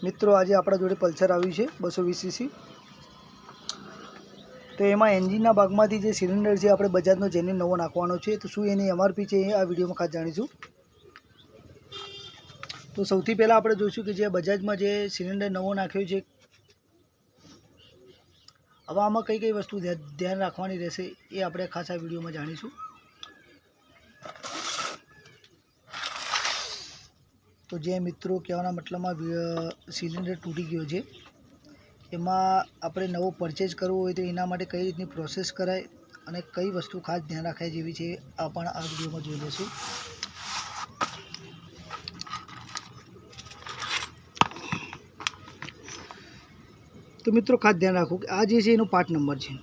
मित्रों आज अपना जोड़े पल्सर आव्યું છે 220 सीसी। तो एमां एंजीनना भागमांथी जे सिलिंडर है આપણે બજાજનો જેન્યુઇન નવો નાખવાનો છે। तो શું એની एमआरपी છે આ વિડિયોમાં ખાસ જાણીશું। तो સૌથી પહેલા આપણે જોઈશું કે જે બજાજમાં જે સિલિન્ડર નવો નાખ્યો છે હવે આમાં કઈ કઈ વસ્તુ ધ્યાન રાખવાની રહેશે એ આપણે ખાસ આ વિડિયોમાં જાણીશું। तो जे मित्रों कहवाना मतलब में सिलिंडर तूटी गयो है एमां आपणे नवो परचेज करवो होय तो एना माटे कई रीतनी प्रोसेस कराय अने कई वस्तु खास ध्यान राखाय जेवी छे आ पण आ विडियोमां जोई लेशुं। तो मित्रों खास ध्यान राखो कि आ जे छे एनो पार्ट नंबर छे।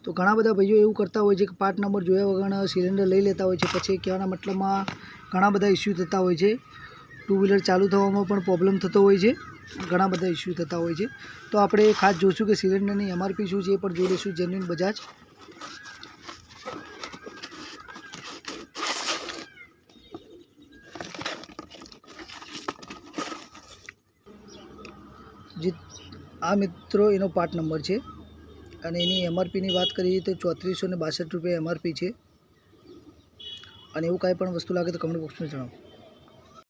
तो घणा बधा भाईओ एवुं करता होय छे कि पार्ट नंबर जोया वगर सिलिंडर लई लेता होय छे पछी कहेवाना मतलबमां घणा बधा इश्यू थता होय छे। टू व्हीलर चालू थवामां पण प्रॉब्लम थतो होय छे, घणा बधा इश्यू थता होय छे। तो आपणे खास जोईशुं कि सिलिंडरनी एमआरपी शुं छे ए पण जोई लईशुं जेन्युइन बजाज। जे आ मित्रों एनो पार्ट नंबर छे અને એની એમઆરપીની વાત કરીએ તો 3462 રૂપિયા એમઆરપી છે। અને એવું કાંઈ પણ વસ્તુ લાગે તો કમેન્ટ બોક્સમાં જણાવો।